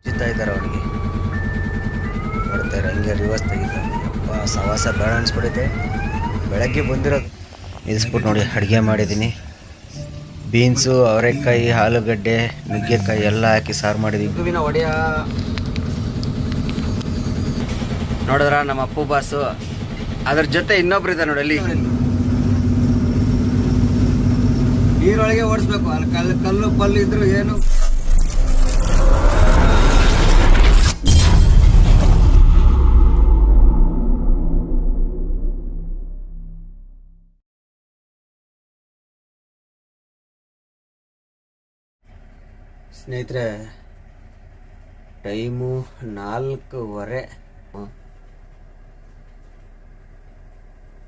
ಜಿತ್ತಾ ಇದ್ದಾರೆ ಅವನಿಗೆ ನೋಡ್ತಾರೆ ಹಂಗೆ ರಿವರ್ಸ್ ತೆಗಿತಾರೆ. ಅಪ್ಪ ಸವಾಸ ಬೇಡ ಅನ್ಸ್ಬಿಡೈತೆ. ಬೆಳಗ್ಗೆ ಬಂದಿರೋದು ನಿಲ್ಲಿಸ್ಬಿಟ್ಟು ನೋಡಿ ಅಡುಗೆ ಮಾಡಿದ್ದೀನಿ. ಬೀನ್ಸು, ಅವರೆಕಾಯಿ, ಆಲೂಗಡ್ಡೆ, ನುಗ್ಗೆಕಾಯಿ ಎಲ್ಲ ಹಾಕಿ ಸಾರು ಮಾಡಿದ್ದೀವಿ. ಹೂವಿನ ಒಡೆಯ ನೋಡಿದ್ರ ನಮ್ಮ ಅಪ್ಪು ಬಾಸು. ಅದ್ರ ಜೊತೆ ಇನ್ನೊಬ್ರು ಇದ್ದಾರೆ ನೋಡಿ ಅಲ್ಲಿ. ನೀರೊಳಗೆ ಓಡಿಸ್ಬೇಕು. ಅಲ್ಲಿ ಕಲ್ಲು ಪಲ್ಲು ಇದ್ರು ಏನು. ಸ್ನೇಹಿತರೆ, ಟೈಮು 4:15.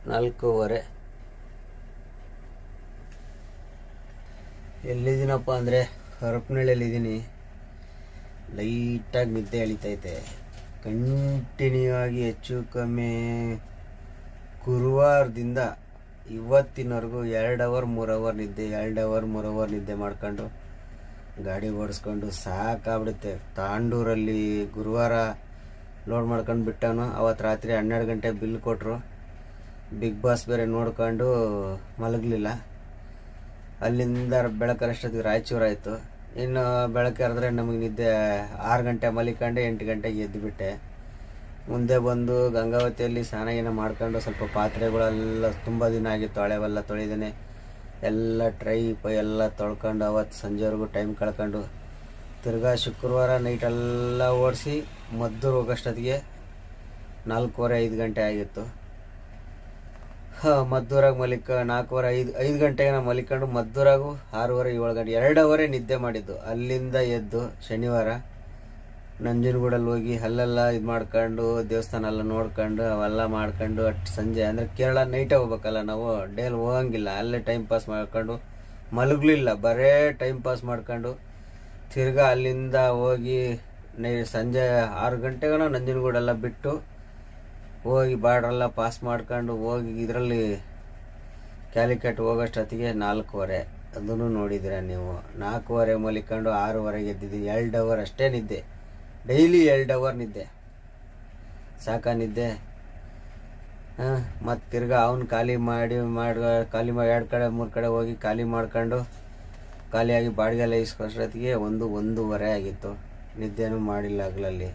4:15. ಎಲ್ಲಿದ್ದೀನಪ್ಪ ಅಂದರೆ ಹರಪನಹಳ್ಳಿಯಲ್ಲಿದ್ದೀನಿ. ಲೈಟಾಗಿ ನಿದ್ದೆ ಎಳಿತೈತೆ. ಕಂಟಿನ್ಯೂ ಆಗಿ ಹೆಚ್ಚು ಕಮ್ಮಿ ಗುರುವಾರದಿಂದ ಇವತ್ತಿನವರೆಗೂ 2 ಅವರ್ 3 ಅವರ್ ನಿದ್ದೆ, 2 ಅವರ್ 3 ಅವರ್ ನಿದ್ದೆ ಮಾಡ್ಕೊಂಡು ಗಾಡಿ ಓಡಿಸ್ಕೊಂಡು ಸಾಕಾಗ್ಬಿಡುತ್ತೆ. ತಾಂಡೂರಲ್ಲಿ ಗುರುವಾರ ಲೋಡ್ ಮಾಡ್ಕೊಂಡು ಬಿಟ್ಟವನು. ಅವತ್ತು ರಾತ್ರಿ 12 ಗಂಟೆ ಬಿಲ್ ಕೊಟ್ಟರು. ಬಿಗ್ ಬಾಸ್ ಬೇರೆ ನೋಡ್ಕೊಂಡು ಮಲಗಲಿಲ್ಲ. ಅಲ್ಲಿಂದ ಬೆಳಕರಷ್ಟೊತ್ತಿಗೆ ರಾಯಚೂರಾಯಿತು. ಇನ್ನು ಬೆಳಕರೆದ್ರೆ ನಮಗೆ ನಿದ್ದೆ 6 ಗಂಟೆ ಮಲಿಕೊಂಡು 8 ಗಂಟೆಗೆ ಎದ್ದುಬಿಟ್ಟೆ. ಮುಂದೆ ಬಂದು ಗಂಗಾವತಿಯಲ್ಲಿ ಸ್ನಾನ ಏನೋ ಮಾಡ್ಕೊಂಡು ಸ್ವಲ್ಪ ಪಾತ್ರೆಗಳೆಲ್ಲ ತುಂಬ ದಿನ ಆಗಿತ್ತು, ಹಳೆವೆಲ್ಲ ತೊಳೆದೇನೆ ಎಲ್ಲ ಟ್ರೈ ಪೈ ಎಲ್ಲ ತೊಳ್ಕೊಂಡು ಅವತ್ತು ಸಂಜೆವರೆಗೂ ಟೈಮ್ ಕಳ್ಕೊಂಡು ತಿರ್ಗಾ ಶುಕ್ರವಾರ ನೈಟೆಲ್ಲ ಓಡಿಸಿ ಮದ್ದೂರು ಹೋಗೋಷ್ಟೊತ್ತಿಗೆ 4:15 ಗಂಟೆ ಆಗಿತ್ತು. ಮದ್ದೂರಾಗ 4:15 ಗಂಟೆಗೆ ನಾವು ಮಲಿಕೊಂಡು ಮದ್ದೂರಾಗು 6:30 7 ಗಂಟೆ 2 ಅವರೇ ನಿದ್ದೆ ಮಾಡಿದ್ದು. ಅಲ್ಲಿಂದ ಎದ್ದು ಶನಿವಾರ ನಂಜನಗೂಡಲ್ಲಿ ಹೋಗಿ ಅಲ್ಲೆಲ್ಲ ಇದು ಮಾಡ್ಕೊಂಡು ದೇವಸ್ಥಾನ ಎಲ್ಲ ನೋಡ್ಕೊಂಡು ಅವೆಲ್ಲ ಮಾಡ್ಕೊಂಡು ಸಂಜೆ ಅಂದರೆ ಕೇರಳ ನೈಟೇ ಹೋಗ್ಬೇಕಲ್ಲ ನಾವು, ಡೇಲಿ ಹೋಗಂಗಿಲ್ಲ. ಅಲ್ಲೇ ಟೈಮ್ ಪಾಸ್ ಮಾಡ್ಕೊಂಡು ಮಲಗಲಿಲ್ಲ, ಬರೇ ಟೈಮ್ ಪಾಸ್ ಮಾಡ್ಕೊಂಡು ತಿರ್ಗಾ ಅಲ್ಲಿಂದ ಹೋಗಿ ಸಂಜೆ 6 ಗಂಟೆಗೆ ನಂಜನಗೂಡೆಲ್ಲ ಬಿಟ್ಟು ಹೋಗಿ ಬಾರ್ಡ್ರೆಲ್ಲ ಪಾಸ್ ಮಾಡ್ಕೊಂಡು ಹೋಗಿ ಇದರಲ್ಲಿ ಕ್ಯಾಲಿಕಟ್ ಹೋಗೋಷ್ಟೊತ್ತಿಗೆ 4:15. ಅದನ್ನು ನೋಡಿದ್ದೀರ ನೀವು. 4:15 ಮಲಿಕೊಂಡು 6:15 ಎದ್ದಿದ್ದೀನಿ. 2 ಅವರ್ ಅಷ್ಟೇ ನಿದ್ದೆ, ಡೈಲಿ 2 ಅವರ್ ನಿದ್ದೆ. ಸಾಕ ನಿದ್ದೆ. ಮತ್ತು ತಿರ್ಗಾ ಅವ್ನು ಖಾಲಿ ಮಾಡಿ 2 ಕಡೆ 3 ಕಡೆ ಹೋಗಿ ಖಾಲಿ ಮಾಡ್ಕೊಂಡು ಖಾಲಿಯಾಗಿ ಬಾಡಿಗೆಲ್ಲ ಇಸ್ಕೊಷ್ಟೊತ್ತಿಗೆ 1:30 ಆಗಿತ್ತು. ನಿದ್ದೆನೂ ಮಾಡಿಲ್ಲ ಹಗಲಲ್ಲಿ.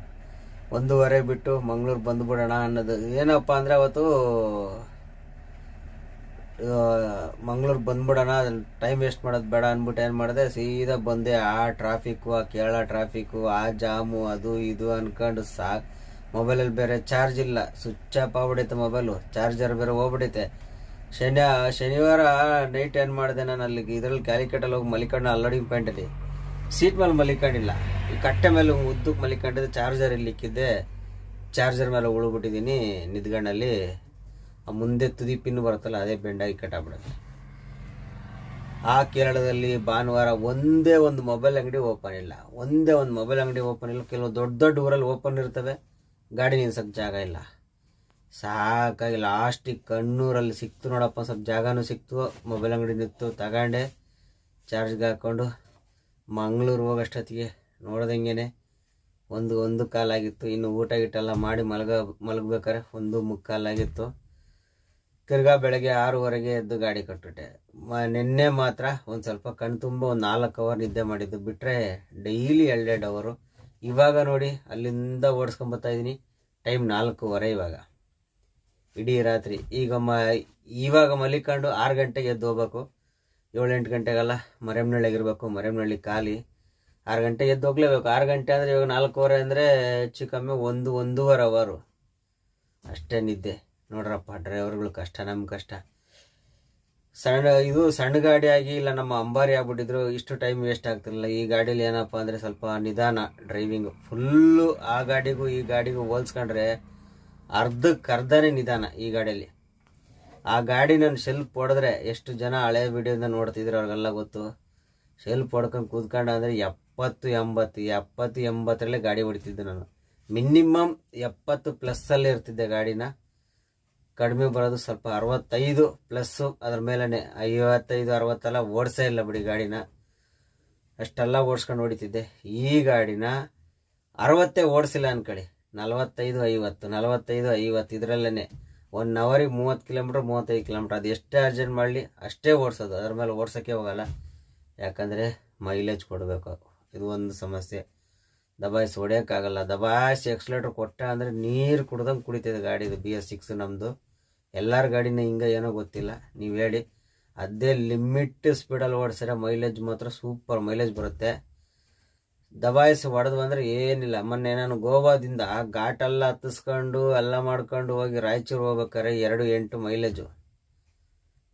1:30 ಬಿಟ್ಟು ಮಂಗ್ಳೂರು ಬಂದುಬಿಡೋಣ ಅನ್ನೋದು. ಏನಪ್ಪ ಅಂದರೆ ಅವತ್ತು ಮಂಗ್ಳೂರು ಬಂದ್ಬಿಡೋಣ, ಟೈಮ್ ವೇಸ್ಟ್ ಮಾಡೋದು ಬೇಡ ಅಂದ್ಬಿಟ್ಟು ಏನು ಮಾಡಿದೆ, ಸೀದಾ ಬಂದೆ. ಆ ಟ್ರಾಫಿಕ್ಕು, ಆ ಕೇರಳ ಟ್ರಾಫಿಕ್ಕು, ಆ ಜಾಮು, ಅದು ಇದು ಅಂದ್ಕೊಂಡು ಮೊಬೈಲಲ್ಲಿ ಬೇರೆ ಚಾರ್ಜ್ ಇಲ್ಲ, ಸ್ವಿಚ್ ಆಫ್ ಆಗ್ಬಿಡೈತೆ ಮೊಬೈಲು. ಚಾರ್ಜರ್ ಬೇರೆ ಹೋಗ್ಬಿಡೈತೆ. ಶನಿವಾರ ನೈಟ್ ಏನು ಮಾಡಿದೆ, ನಾನು ಅಲ್ಲಿ ಇದರಲ್ಲಿ ಕ್ಯಾಲಿಕಟಲ್ಲಿ ಹೋಗಿ ಮಲಿಕೊಂಡು ಅಲ್ಲೋಡಿಂಗ್ ಪಾಯಿಂಟಲ್ಲಿ ಸೀಟ್ ಮೇಲೆ ಮಲಿಕೊಂಡಿಲ್ಲ, ಈ ಕಟ್ಟೆ ಮೇಲೆ ಉದ್ದಕ್ಕೆ ಮಲಿಕೊಂಡಿದ್ದೆ. ಚಾರ್ಜರ್ ಇಲ್ಲಿಕ್ಕಿದ್ದೆ, ಚಾರ್ಜರ್ ಮೇಲೆ ಉಳ್ಬಿಟ್ಟಿದ್ದೀನಿ ನಿದ್ಗಣ್ಣಲ್ಲಿ. ಆ ಮುಂದೆ ತುದಿ ಪಿನ್ ಬರುತ್ತಲ್ಲ, ಅದೇ ಬೆಂಡಾಗಿ ಕಟ್ಟಾಗ್ಬಿಡುತ್ತೆ. ಆ ಕೇರಳದಲ್ಲಿ ಭಾನುವಾರ ಒಂದೇ ಒಂದು ಮೊಬೈಲ್ ಅಂಗಡಿ ಓಪನ್ ಇಲ್ಲ. ಕೆಲವು ದೊಡ್ಡ ದೊಡ್ಡ ಊರಲ್ಲಿ ಓಪನ್ ಇರ್ತವೆ, ಗಾಡಿ ನಿಲ್ಸೋಕ್ಕೆ ಜಾಗ ಇಲ್ಲ. ಸಾಕಾಗಿ ಲಾಸ್ಟಿಗೆ ಕಣ್ಣೂರಲ್ಲಿ ಸಿಕ್ತು ನೋಡಪ್ಪ, ಸ್ವಲ್ಪ ಜಾಗನೂ ಸಿಕ್ತು. ಮೊಬೈಲ್ ಅಂಗಡಿ ನಿಂತು ತಗೊಂಡೆ, ಚಾರ್ಜ್ಗೆ ಹಾಕ್ಕೊಂಡು ಮಂಗಳೂರು ಹೋಗೋಷ್ಟೊತ್ತಿಗೆ ನೋಡ್ದಂಗೆ 1:15 ಆಗಿತ್ತು. ಇನ್ನು ಊಟ ಗಿಟ್ಟೆಲ್ಲ ಮಾಡಿ ಮಲಗಬೇಕಾರೆ 1:45 ಆಗಿತ್ತು. ತಿರ್ಗಾ ಬೆಳಗ್ಗೆ 6:15 ಎದ್ದು ಗಾಡಿ ಕಟ್ಬಿಟ್ಟೆ. ನಿನ್ನೆ ಮಾತ್ರ ಒಂದು ಸ್ವಲ್ಪ ಕಣ್ಣು ತುಂಬ 4 ಅವರ್ ನಿದ್ದೆ ಮಾಡಿದ್ದು, ಬಿಟ್ಟರೆ ಡೈಲಿ 2 ಅವರು. ಇವಾಗ ನೋಡಿ ಅಲ್ಲಿಂದ ಓಡಿಸ್ಕೊಂಬರ್ತಾಯಿದ್ದೀನಿ. ಟೈಮ್ 4:15 ಇವಾಗ, ಇಡೀ ರಾತ್ರಿ. ಇವಾಗ ಮಲಿಕೊಂಡು 6 ಗಂಟೆಗೆ ಎದ್ದು ಹೋಗ್ಬೇಕು. 7-8 ಗಂಟೆಗೆಲ್ಲ ಮರೆಮ್ನಳ್ಳಿಗಿರ್ಬೇಕು. ಮರೆಮ್ನಳ್ಳಿ ಖಾಲಿ. 6 ಗಂಟೆಗೆ ಎದ್ದು ಹೋಗ್ಲೇಬೇಕು. 6 ಗಂಟೆ ಅಂದರೆ ಇವಾಗ 4:15 ಅಂದರೆ ಹೆಚ್ಚು ಕಮ್ಮಿ 1-1.5 ಅವರು ಅಷ್ಟೇ ನಿದ್ದೆ. ನೋಡ್ರಪ್ಪ, ಡ್ರೈವರ್ಗಳು ಕಷ್ಟ, ನಮ್ಮ ಕಷ್ಟ. ಸಣ್ಣ ಗಾಡಿ ಆಗಿ ಇಲ್ಲ ನಮ್ಮ ಅಂಬಾರಿ ಆಗ್ಬಿಟ್ಟಿದ್ರು ಇಷ್ಟು ಟೈಮ್ ವೇಸ್ಟ್ ಆಗ್ತಿರಲಿಲ್ಲ. ಈ ಗಾಡೀಲಿ ಏನಪ್ಪ ಅಂದರೆ ಸ್ವಲ್ಪ ನಿಧಾನ ಡ್ರೈವಿಂಗು. ಫುಲ್ಲು ಆ ಗಾಡಿಗೂ ಈ ಗಾಡಿಗೂ ಹೋಲ್ಸ್ಕೊಂಡ್ರೆ ಅರ್ಧನೇ ನಿಧಾನ ಈ ಗಾಡಿಯಲ್ಲಿ. ಆ ಗಾಡಿ ನಾನು ಶೆಲ್ಫ್ ಹೊಡೆದ್ರೆ, ಎಷ್ಟು ಜನ ಹಳೆ ವಿಡಿಯೋದಿಂದ ನೋಡ್ತಿದ್ರು ಅವ್ರಿಗೆಲ್ಲ ಗೊತ್ತು. ಶೆಲ್ಫ್ ಹೊಡ್ಕೊಂಡು ಕೂತ್ಕೊಂಡು ಅಂದರೆ 70-80 ಗಾಡಿ ಹೊಡಿತಿದ್ದೆ ನಾನು. ಮಿನಿಮಮ್ 70+ ಇರ್ತಿದ್ದೆ ಗಾಡಿನ. ಕಡಿಮೆ ಬರೋದು ಸ್ವಲ್ಪ 65+, ಅದ್ರ ಮೇಲೇ 55-60 ಓಡಿಸೇ ಇಲ್ಲ ಬಿಡಿ ಗಾಡಿನ. ಅಷ್ಟೆಲ್ಲ ಓಡಿಸ್ಕೊಂಡು ಹೊಡಿತಿದ್ದೆ. ಈ ಗಾಡಿನ 60 ಓಡಿಸಿಲ್ಲ ಅನ್ಕೊಳ್ಳಿ, 45-50 ಇದರಲ್ಲೇ 1 ಅವರಿಗೆ 30 ಕಿಲೋಮೀಟ್ರ್ 35 ಕಿಲೋಮೀಟ್ರ್, ಅದು ಎಷ್ಟೇ ಅರ್ಜೆಂಟ್ ಮಾಡಲಿ ಅಷ್ಟೇ ಓಡಿಸೋದು, ಅದ್ರ ಮೇಲೆ ಓಡ್ಸೋಕ್ಕೆ ಹೋಗಲ್ಲ. ಯಾಕಂದರೆ ಮೈಲೇಜ್ ಕೊಡಬೇಕು, ಇದು ಒಂದು ಸಮಸ್ಯೆ. ದಬಾಯಿಸಿ ಹೊಡೆಯೋಕ್ಕಾಗಲ್ಲ, ದಬಾಯಿಸಿ ಎಕ್ಸ್ಲೇಟ್ರ್ ಕೊಟ್ಟ ಅಂದರೆ ನೀರು ಕುಡ್ದಂಗೆ ಕುಡಿತಿದೆ ಗಾಡಿ. ಇದು BS6 ನಮ್ಮದು. ಎಲ್ಲರ ಗಾಡಿನ ಹಿಂಗೆ ಏನೋ ಗೊತ್ತಿಲ್ಲ, ನೀವು ಹೇಳಿ. ಅದೇ ಲಿಮಿಟ್ ಸ್ಪೀಡಲ್ಲಿ ಓಡಿಸಿದ್ರೆ ಮೈಲೇಜ್ ಮಾತ್ರ ಸೂಪರ್ ಮೈಲೇಜ್ ಬರುತ್ತೆ. ದಬಾಯಿಸಿ ಹೊಡೆದು ಅಂದರೆ ಏನಿಲ್ಲ. ಮೊನ್ನೆ ನಾನು ಗೋವಾದಿಂದ ಘಾಟೆಲ್ಲ ಹತ್ತಿಸ್ಕೊಂಡು ಎಲ್ಲ ಮಾಡ್ಕೊಂಡು ಹೋಗಿ ರಾಯಚೂರು ಹೋಗ್ಬೇಕಾರೆ 2.8 ಮೈಲೇಜು.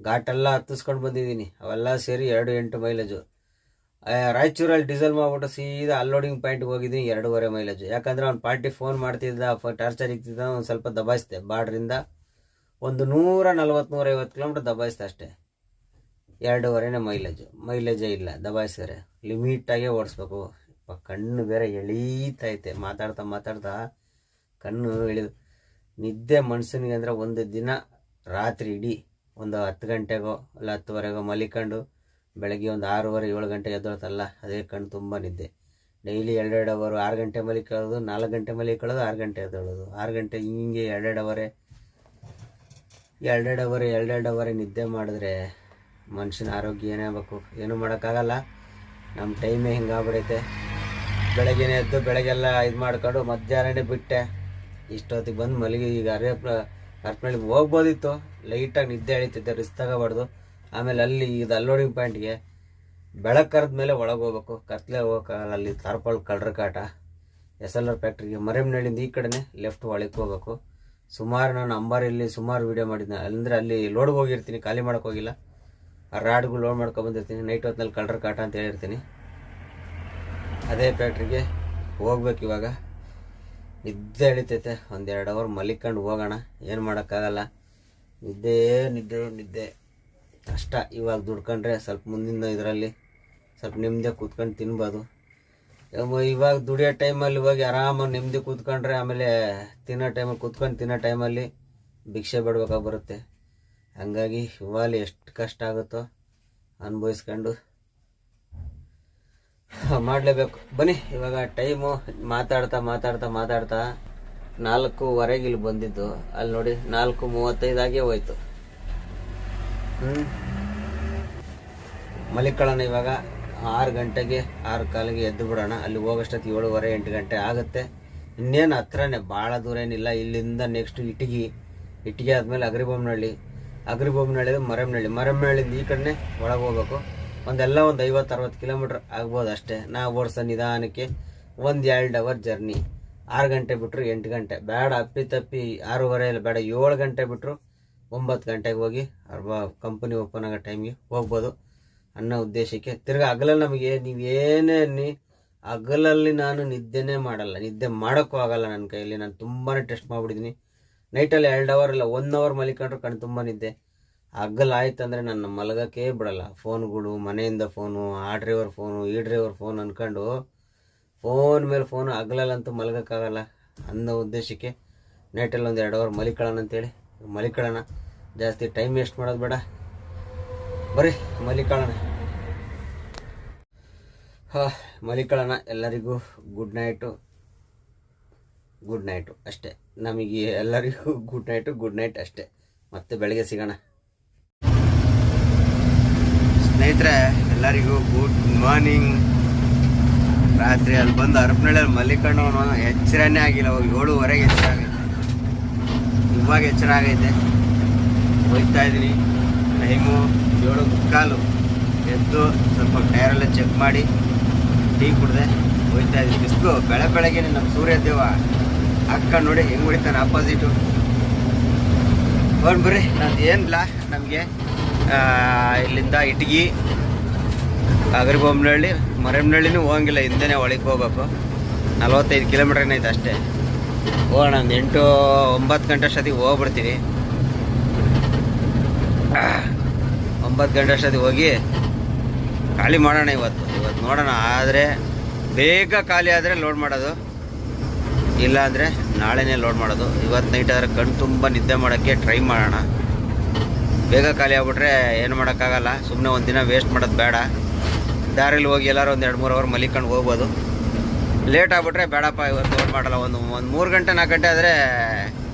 ಘಾಟೆಲ್ಲ ಹತ್ತಿಸ್ಕೊಂಡು ಬಂದಿದ್ದೀನಿ, ಅವೆಲ್ಲ ಸೇರಿ 2.8 ಮೈಲೇಜು. ರಾಯಚೂರಲ್ಲಿ ಡೀಸೆಲ್ ಮಾಡ್ಬಿಟ್ಟು ಸೀದಾ ಅನ್ಲೋಡಿಂಗ್ ಪಾಯಿಂಟ್ಗೆ ಹೋಗಿದ್ದೀನಿ, 2.5 ಮೈಲೇಜು. ಯಾಕಂದರೆ ಅವ್ನು ಪಾರ್ಟಿ ಫೋನ್ ಮಾಡ್ತಿದ್ದ, ಟಾರ್ಚರ್ ಇಕ್ತಿದ್ದ, ಒಂದು ಸ್ವಲ್ಪ ದಬಾಯಿಸ್ದೆ. ಬಾರ್ಡ್ರಿಂದ ಒಂದು 140-150 ಕಿಲೋಮೀಟ್ರ್ ದಬಾಯಿಸ್ದೆ ಅಷ್ಟೇ. 2.5 ಮೈಲೇಜೇ ಇಲ್ಲ ದಬಾಯಿಸಿದ್ರೆ. ಲಿಮಿಟಾಗೇ ಓಡಿಸ್ಬೇಕು. ಕಣ್ಣು ಬೇರೆ ಎಳೀತೈತೆ, ಮಾತಾಡ್ತಾ ಕಣ್ಣು ಎಳಿದು. ನಿದ್ದೆ ಮನುಷ್ಯನಿಗೆ ಅಂದರೆ ಒಂದು ದಿನ ರಾತ್ರಿ ಇಡೀ ಒಂದು 10 ಗಂಟೆಗೋ ಅಲ್ಲ 10:30ಗೋ ಮಲಿಕೊಂಡು ಬೆಳಗ್ಗೆ ಒಂದು 6-7 ಗಂಟೆಗೆ ಎದ್ದೊಳ್ತಲ್ಲ, ಅದೇ ಕಣ್ಣು ತುಂಬ ನಿದ್ದೆ. ಡೈಲಿ 2 ಅವರ್ 6 ಗಂಟೆ ಮಲಿಕೊಳ್ಳೋದು, 4 ಗಂಟೆ ಮಲಿಕೊಳ್ಳೋದು, 6 ಗಂಟೆ ಎದ್ದೊಳ್ಳೋದು, 6 ಗಂಟೆ ಹಿಂಗೆ 2 ಅವರೇ ನಿದ್ದೆ ಮಾಡಿದ್ರೆ ಮನುಷ್ಯನ ಆರೋಗ್ಯ ಏನೇ ಆಗಬೇಕು. ಏನೂ ಮಾಡೋಕ್ಕಾಗಲ್ಲ. ನಮ್ಮ ಟೈಮೇ ಹಿಂಗಾಗ್ಬಿಡೈತೆ. ಬೆಳಗ್ಗೆನೇ ಎದ್ದು ಬೆಳಗ್ಗೆಲ್ಲ ಇದು ಮಾಡ್ಕೊಂಡು ಮಧ್ಯಾಹ್ನನೇ ಬಿಟ್ಟೆ, ಇಷ್ಟೊತ್ತಿಗೆ ಬಂದು ಮಲಗಿ. ಈಗ ಅರ್ಪಣೆಗೆ ಹೋಗ್ಬೋದಿತ್ತು, ಲೈಟಾಗಿ ನಿದ್ದೆ ಎಳಿತಿದ್ದೆ, ರಿಸ್ಕ್ ತಗೋಬಾರ್ದು. ಆಮೇಲೆ ಅಲ್ಲಿ ಇದು ಅನ್ಲೋಡಿಂಗ್ ಪಾಯಿಂಟ್ಗೆ ಬೆಳಕು ಕರೆದ ಮೇಲೆ ಒಳಗೆ ಹೋಗ್ಬೇಕು, ಕತ್ಲೆ ಹೋಗೋಕ್ಕಾಗಲ್ಲ. ಅಲ್ಲಿ ತಾರ್ಪಾಲ್ ಕಳ್ರ ಕಾಟ. SLR ಫ್ಯಾಕ್ಟ್ರಿಗೆ ಮರೆಮ್ನಳ್ಳಿಂದ ಈ ಕಡೆನೇ ಲೆಫ್ಟ್ ಒಳಗೆ ಹೋಗ್ಬೇಕು. ಸುಮಾರು ನಾನು ಅಂಬಾರಿಯಲ್ಲಿ ಸುಮಾರು ವೀಡಿಯೋ ಮಾಡಿದ್ದೆ. ಅಂದರೆ ಅಲ್ಲಿ ಲೋಡ್ಗೆ ಹೋಗಿರ್ತೀನಿ, ಖಾಲಿ ಮಾಡೋಕೆ ಹೋಗಿಲ್ಲ. ಆ ರಾಡ್ಗಳು ಲೋಡ್ ಮಾಡ್ಕೊಬಂದಿರ್ತೀನಿ. ನೈಟ್ ಹೊತ್ತಿನಲ್ಲಿ ಕಳ್ರ ಕಾಟ ಅಂತ ಹೇಳಿರ್ತೀನಿ. ಅದೇ ಫ್ಯಾಕ್ಟ್ರಿಗೆ ಹೋಗ್ಬೇಕು. ಇವಾಗ ನಿದ್ದೆ ಎಳಿತೈತೆ, 1-2 ಅವರ್ ಮಲಿಕೊಂಡು ಹೋಗೋಣ. ಏನು ಮಾಡೋಕ್ಕಾಗಲ್ಲ, ನಿದ್ದೆ ಕಷ್ಟ. ಇವಾಗ ದುಡ್ಕೊಂಡ್ರೆ ಸ್ವಲ್ಪ ಮುಂದಿನ ಇದರಲ್ಲಿ ಸ್ವಲ್ಪ ನೆಮ್ಮದಿ ಕೂತ್ಕೊಂಡು ತಿನ್ಬೋದು. ಇವಾಗ ದುಡಿಯೋ ಟೈಮಲ್ಲಿ ಹೋಗಿ ಆರಾಮಾಗಿ ನೆಮ್ಮದಿ ಕೂತ್ಕೊಂಡ್ರೆ ಆಮೇಲೆ ತಿನ್ನೋ ಟೈಮಲ್ಲಿ ಭಿಕ್ಷೆ ಬಿಡ್ಬೇಕಾಗಿ ಬರುತ್ತೆ. ಹಂಗಾಗಿ ಇವಾಗಲೇ ಎಷ್ಟು ಕಷ್ಟ ಆಗುತ್ತೋ ಅನುಭವಿಸ್ಕೊಂಡು ಮಾಡಲೇಬೇಕು. ಬನ್ನಿ, ಇವಾಗ ಟೈಮು ಮಾತಾಡ್ತಾ 4:15 ಇಲ್ಲಿ ಬಂದಿದ್ದು. ಅಲ್ಲಿ ನೋಡಿ 4:35 ಹೋಯ್ತು. ಮಲಿಕೊಳ್ಳೋಣ. ಇವಾಗ 6 ಗಂಟೆಗೆ 6:15 ಎದ್ದು ಬಿಡೋಣ. ಅಲ್ಲಿ ಹೋಗೋಷ್ಟೊತ್ತಿಗೆ 7:30-8 ಗಂಟೆ ಆಗುತ್ತೆ. ಇನ್ನೇನು ಹತ್ರನೇ, ಭಾಳ ದೂರ ಏನಿಲ್ಲ. ಇಲ್ಲಿಂದ ನೆಕ್ಸ್ಟ್ ಇಟ್ಟಿಗೆ ಆದಮೇಲೆ ಅಗ್ರಿಬೊಮ್ಮನಹಳ್ಳಿ ಮರೆಮ್ನಹಳ್ಳಿಯಿಂದ ಈ ಕಡೆ ಒಳಗೆ ಹೋಗ್ಬೇಕು. ಒಂದು 50-60 ಕಿಲೋಮೀಟ್ರ್ ಆಗ್ಬೋದು ಅಷ್ಟೇ. ನಾವು ಓಡಿಸೋ ನಿಧಾನಕ್ಕೆ 1-2 ಅವರ್ ಜರ್ನಿ. 6 ಗಂಟೆ ಬಿಟ್ಟರು 8 ಗಂಟೆ ಬೇಡ, ಅಪ್ಪಿ 6:30 ಬೇಡ, 7 ಗಂಟೆ ಬಿಟ್ಟರು 9 ಗಂಟೆಗೆ ಹೋಗಿ ಕಂಪನಿ ಓಪನ್ ಆಗೋ ಟೈಮ್ಗೆ ಹೋಗ್ಬೋದು ಅನ್ನೋ ಉದ್ದೇಶಕ್ಕೆ. ತಿರ್ಗಿ ಹಗಲಲ್ಲಿ ನಮಗೆ ನೀವೇನೇ ಅನ್ನಿ, ಹಗಲಲ್ಲಿ ನಾನು ನಿದ್ದೆನೇ ಮಾಡಲ್ಲ, ನಿದ್ದೆ ಮಾಡೋಕ್ಕೂ ಆಗಲ್ಲ ನನ್ನ ಕೈಯಲ್ಲಿ. ನಾನು ತುಂಬಾ ಟೆಸ್ಟ್ ಮಾಡಿಬಿಟ್ಟಿದ್ದೀನಿ. ನೈಟಲ್ಲಿ 2 ಅವರ್ ಇಲ್ಲ 1 ಅವರ್ ಮಲಿಕೊಂಡ್ರು ಕಣ್ಣು ತುಂಬ ನಿದ್ದೆ. ಹಗಲು ಆಯ್ತಂದರೆ ನನ್ನ ಮಲಗೋಕ್ಕೆ ಬಿಡಲ್ಲ. ಫೋನ್ಗಳು, ಮನೆಯಿಂದ ಫೋನು, ಆ ಡ್ರೈವರ್ ಫೋನು, ಈ ಡ್ರೈವರ್ ಫೋನ್ ಅಂದ್ಕೊಂಡು ಫೋನ್ ಮೇಲೆ ಫೋನು. ಹಗಲಲ್ಲಂತೂ ಮಲಗೋಕ್ಕಾಗಲ್ಲ ಅನ್ನೋ ಉದ್ದೇಶಕ್ಕೆ ನೈಟಲ್ಲಿ 1-2 ಅವರ್ ಮಲಿಕೊಳ್ಳೋಣ ಅಂತೇಳಿ ಮಲಿಕೊಳ್ಳೋಣ. ಜಾಸ್ತಿ ಟೈಮ್ ವೇಸ್ಟ್ ಮಾಡೋದು ಬೇಡ, ಬರ್ರಿ ಮಲಿಕೊಳ್ಳೋಣ. ಮಲಿಕೊಳ್ಳೋಣ. ಎಲ್ಲರಿಗೂ ಗುಡ್ ನೈಟು ಅಷ್ಟೇ. ನಮಗೆ ಎಲ್ಲರಿಗೂ ಗುಡ್ ನೈಟ್ ಅಷ್ಟೇ. ಮತ್ತೆ ಬೆಳಗ್ಗೆ ಸಿಗೋಣ. ಸ್ನೇಹಿತರೆ, ಎಲ್ಲರಿಗೂ ಗುಡ್ ಮಾರ್ನಿಂಗ್. ರಾತ್ರಿ ಅಲ್ಲಿ ಬಂದು ಹರಪನಹಳ್ಳಿಯಲ್ಲಿ ಮಲಿಕೊಂಡು ಎಚ್ಚರನೇ ಆಗಿಲ್ಲ. 7:30 ಎಚ್ಚರ ಆಗೈತೆ. ಇವಾಗ ಎಚ್ಚರ ಆಗೈತೆ. ಹೋಗ್ತಾ ಇದ್ದೀನಿ. ಟೈಮು 7:15. ಎದ್ದು ಸ್ವಲ್ಪ ಟೈರೆಲ್ಲ ಚೆಕ್ ಮಾಡಿ ಟೀ ಕುಡ್ದೆ ಹೋಗ್ತಾ ಇದ್ದೀನಿ. ಬಿಸಿಲು ಬೆಳಗ್ಗೆ ನಮ್ಮ ಸೂರ್ಯ ದೇವ ಹಾಕ್ಕೊಂಡು ನೋಡಿ ಹೆಂಗೆ ಹೊಡಿತಾನೆ ಆಪೋಸಿಟು. ನೋಡಿ ಬರ್ರಿ. ನಾನು ಏನಿಲ್ಲ, ನಮಗೆ ಇಲ್ಲಿಂದ ಇಟಗಿ ಅಗ್ರಿಬೊಮ್ಮನಹಳ್ಳಿ ಮರೆಮ್ನಹಳ್ಳಿನೂ ಹೋಗಂಗಿಲ್ಲ, ಹಿಂದೆನೇ ಒಳಗೆ ಹೋಗ್ಬೇಕು. 45 ಕಿಲೋಮೀಟ್ರ್ ಏನೈತೆ ಅಷ್ಟೇ. ಹೋಗೋಣ. ಒಂದು 8-9 ಗಂಟೆ ಅಷ್ಟೊತ್ತಿಗೆ ಹೋಗ್ಬಿಡ್ತೀನಿ. 9 ಗಂಟೆ ಅಷ್ಟೊತ್ತಿಗೆ ಹೋಗಿ ಖಾಲಿ ಮಾಡೋಣ. ಇವತ್ತು ನೋಡೋಣ. ಆದರೆ ಬೇಗ ಖಾಲಿ ಆದರೆ ಲೋಡ್ ಮಾಡೋದು, ಇಲ್ಲ ಅಂದರೆ ನಾಳೆನೇ ಲೋಡ್ ಮಾಡೋದು. ಇವತ್ತು ನೈಟ್ ಆದರೆ ಕಣ್ಣು ತುಂಬ ನಿದ್ದೆ ಮಾಡೋಕ್ಕೆ ಟ್ರೈ ಮಾಡೋಣ. ಬೇಗ ಖಾಲಿ ಆಗ್ಬಿಟ್ರೆ ಏನು ಮಾಡೋಕ್ಕಾಗಲ್ಲ. ಸುಮ್ಮನೆ ಒಂದು ದಿನ ವೇಸ್ಟ್ ಮಾಡೋದು ಬೇಡ. ದಾರಿಲಿ ಹೋಗಿ ಎಲ್ಲರೂ ಒಂದು 2-3 ಅವರ್ ಮಲಿಕೊಂಡು ಹೋಗ್ಬೋದು. ಲೇಟ್ ಆಗ್ಬಿಟ್ರೆ ಬೇಡಪ್ಪ ಇವತ್ತು ಲೋಡ್ ಮಾಡಲ್ಲ. ಒಂದು 3 ಗಂಟೆ 4 ಗಂಟೆ ಆದರೆ